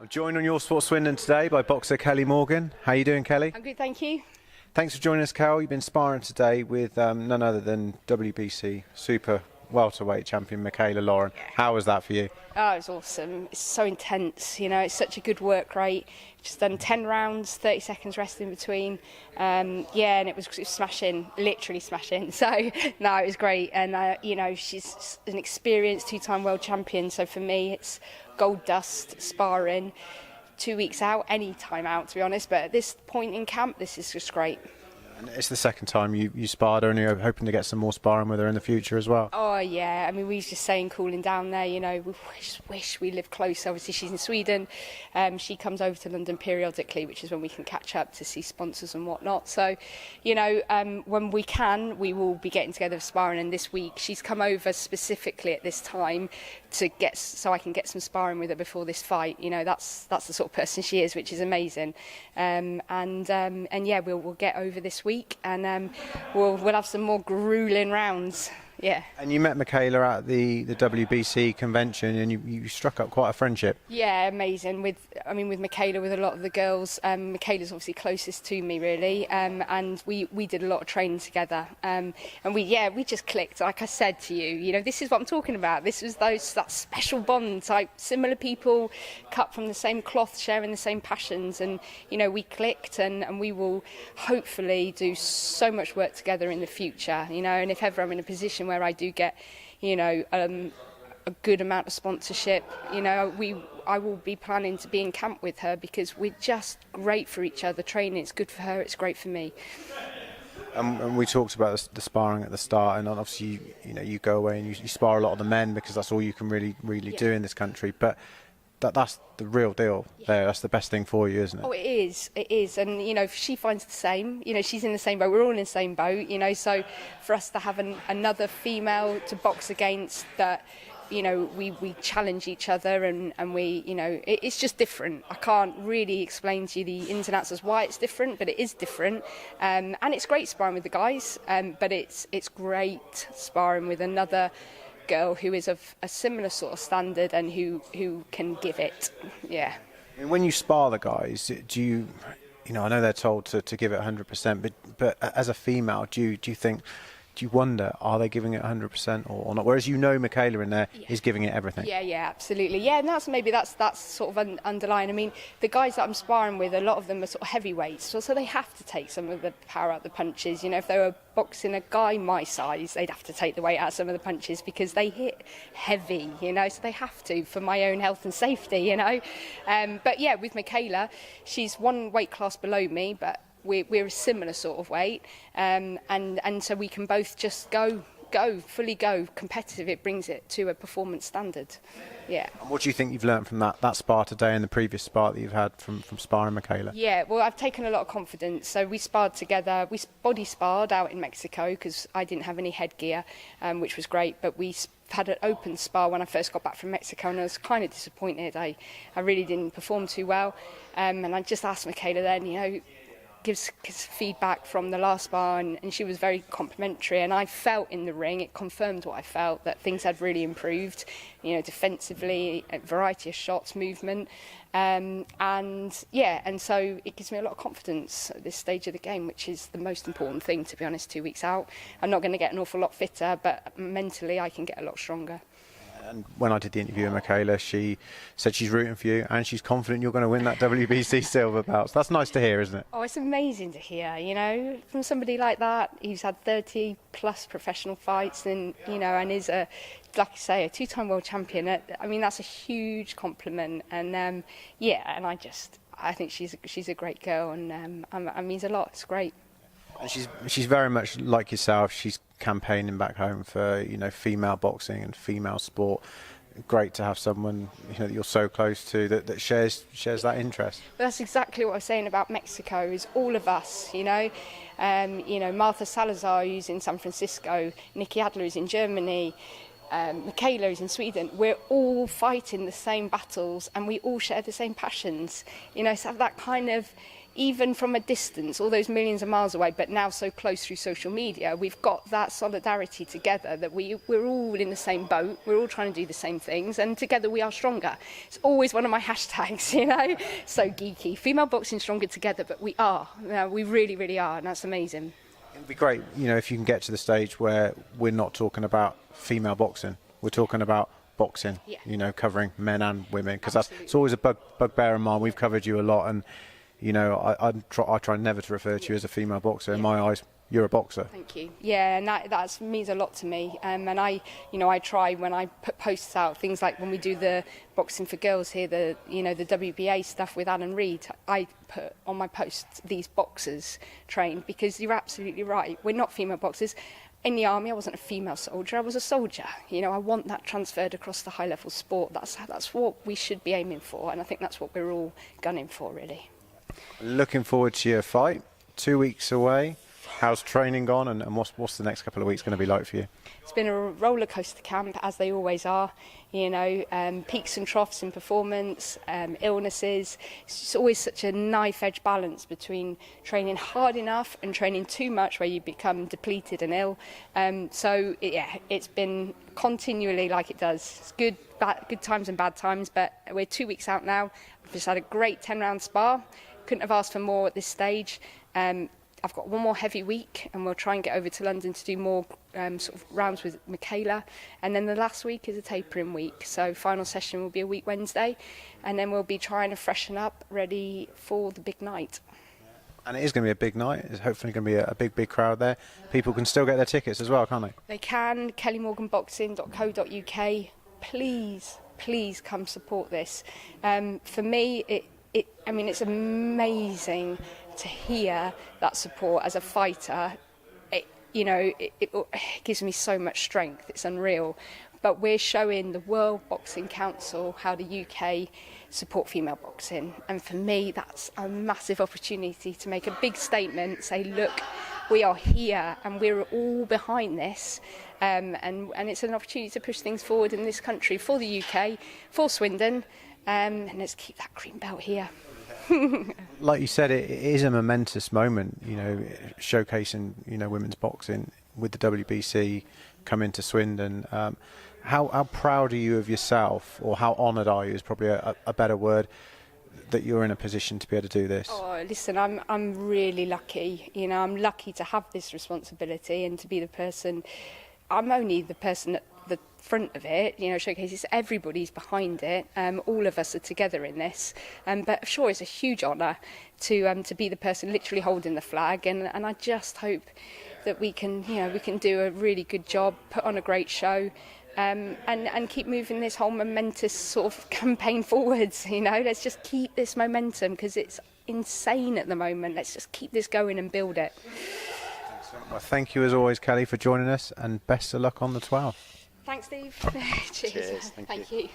I'm joined on Your Sport Swindon today by boxer Kelly Morgan. How are you doing, Kelly? I'm good, thank you. Thanks for joining us, Kel. You've been sparring today with none other than WBC super welterweight champion Michaela Lauren. Yeah. How was that for you? Oh, it was awesome. It's so intense, it's such a good work rate. Just done 10 rounds, 30 seconds rest in between. And it was smashing, literally smashing. So, no, it was great. And, she's an experienced two-time world champion. So for me, it's gold dust sparring. 2 weeks out, any time out, to be honest. But at this point in camp, this is just great. And it's the second time you sparred her, and you're hoping to get some more sparring with her in the future as well. Oh yeah, I mean, we was just saying cooling down there, we wish we lived close. Obviously she's in Sweden, she comes over to London periodically, which is when we can catch up to see sponsors and whatnot. So, when we can, we will be getting together for sparring, and this week she's come over specifically at this time so I can get some sparring with her before this fight. That's the sort of person she is, which is amazing. We'll get over this week, and we'll have some more grueling rounds. Yeah. And you met Michaela at the WBC convention, and you struck up quite a friendship. Yeah, amazing. With Michaela, with a lot of the girls. Michaela's obviously closest to me, really, and we did a lot of training together. And we just clicked. Like I said to you, this is what I'm talking about. This was that special bond, like similar people, cut from the same cloth, sharing the same passions, and we clicked, and we will hopefully do so much work together in the future. And if ever I'm in a position where I do get, a good amount of sponsorship, I will be planning to be in camp with her, because we're just great for each other. Training, it's good for her, it's great for me. And we talked about the sparring at the start, and obviously you go away and you spar a lot of the men, because that's all you can really do in this country. But that's the real deal there. That's the best thing for you, isn't it? Oh, it is. And she finds the same. She's in the same boat, we're all in the same boat, so for us to have another female to box against, that we challenge each other, and we it's just different. I can't really explain to you the ins and outs as why it's different, but it is different. And it's great sparring with the guys, but it's great sparring with another girl who is of a similar sort of standard and who can give it. Yeah. And when you spar the guys, do you I know they're told to give it 100%, but as a female, do you wonder, are they giving it 100% or not? Whereas Michaela in there is giving it everything. Yeah, absolutely. Yeah, and that's sort of underlying. I mean, the guys that I'm sparring with, a lot of them are sort of heavyweights, so they have to take some of the power out of the punches. If they were boxing a guy my size, they'd have to take the weight out of some of the punches, because they hit heavy, so they have to, for my own health and safety, But yeah, with Michaela, she's one weight class below me, but we're a similar sort of weight, and so we can both just fully go competitive. It brings it to a performance standard. Yeah. And what do you think you've learned from that spar today and the previous spar that you've had from sparring Michaela? Yeah, well, I've taken a lot of confidence. So we sparred together. We body sparred out in Mexico, because I didn't have any headgear, which was great, but we had an open spar when I first got back from Mexico, and I was kind of disappointed. I really didn't perform too well, and I just asked Michaela then, gives feedback from the last spar, and she was very complimentary, and I felt in the ring, it confirmed what I felt, that things had really improved, defensively, a variety of shots, movement, and so it gives me a lot of confidence at this stage of the game, which is the most important thing, to be honest. 2 weeks out, I'm not going to get an awful lot fitter, but mentally I can get a lot stronger. And when I did the interview with Michaela, she said she's rooting for you and she's confident you're going to win that WBC silver belt. So that's nice to hear, isn't it? Oh, it's amazing to hear, from somebody like that who's had 30 plus professional fights, and is like I say, a two-time world champion. I mean, that's a huge compliment, and I think she's a great girl, and it means a lot. It's great. And she's very much like yourself. She's campaigning back home for female boxing and female sport. Great to have someone that you're so close to that shares that interest. But that's exactly what I was saying about Mexico. Is all of us, Martha Salazar, who's in San Francisco, Nikki Adler, who's in Germany, Michaela, who's in Sweden. We're all fighting the same battles, and we all share the same passions. So that kind of even from a distance, all those millions of miles away, but now so close through social media, we've got that solidarity together, that we're all in the same boat, we're all trying to do the same things, and together we are stronger. It's always one of my hashtags, you know, so geeky. Female boxing stronger together, but we are. We really, really are, and that's amazing. It'd be great, you know, if you can get to the stage where we're not talking about female boxing, we're talking about boxing, you know, covering men and women, because it's always a bugbear of mine. We've covered you a lot, and you know, I try never to refer to you as a female boxer. In my eyes, you're a boxer. Thank you. Yeah, and that means a lot to me. And I try when I put posts out, things like when we do the boxing for girls here, the WBA stuff with Alan Reid, I put on my posts, these boxers trained, because you're absolutely right. We're not female boxers. In the army, I wasn't a female soldier, I was a soldier. You know, I want that transferred across the high-level sport. That's what we should be aiming for, and I think that's what we're all gunning for, really. Looking forward to your fight. 2 weeks away. How's training gone, and what's the next couple of weeks going to be like for you? It's been a roller coaster camp, as they always are. You know, peaks and troughs in performance, illnesses. It's just always such a knife-edge balance between training hard enough and training too much, where you become depleted and ill. It's been continually like it does. It's good times and bad times, but we're 2 weeks out now. We've just had a great 10-round spar. Couldn't have asked for more at this stage. I've got one more heavy week, and we'll try and get over to London to do more sort of rounds with Michaela, and then the last week is a tapering week, so final session will be a week Wednesday, and then we'll be trying to freshen up, ready for the big night. And it is going to be a big night. It's hopefully going to be a big crowd there. People can still get their tickets as well, can't they? They can. kellymorganboxing.co.uk. Please come support this. For me, it's amazing to hear that support as a fighter. It gives me so much strength. It's unreal. But we're showing the World Boxing Council how the UK support female boxing. And for me, that's a massive opportunity to make a big statement, say, look, we are here and we're all behind this. And it's an opportunity to push things forward in this country for the UK, for Swindon. And let's keep that green belt here. Like you said, it is a momentous moment, you know, showcasing, you know, women's boxing with the WBC coming to Swindon. How proud are you of yourself, or how honoured are you is probably a better word, that you're in a position to be able to do this? Oh, listen, I'm really lucky. You know, I'm lucky to have this responsibility and to be the person. I'm only the person at the front of it, you know, showcases. Everybody's behind it. All of us are together in this. But sure, it's a huge honour to be the person literally holding the flag. And I just hope that we can do a really good job, put on a great show, and keep moving this whole momentous sort of campaign forwards. You know, let's just keep this momentum, because it's insane at the moment. Let's just keep this going and build it. Well, thank you as always, Kelly, for joining us, and best of luck on the 12th. Thanks, Steve. Cheers. Cheers. Thank you.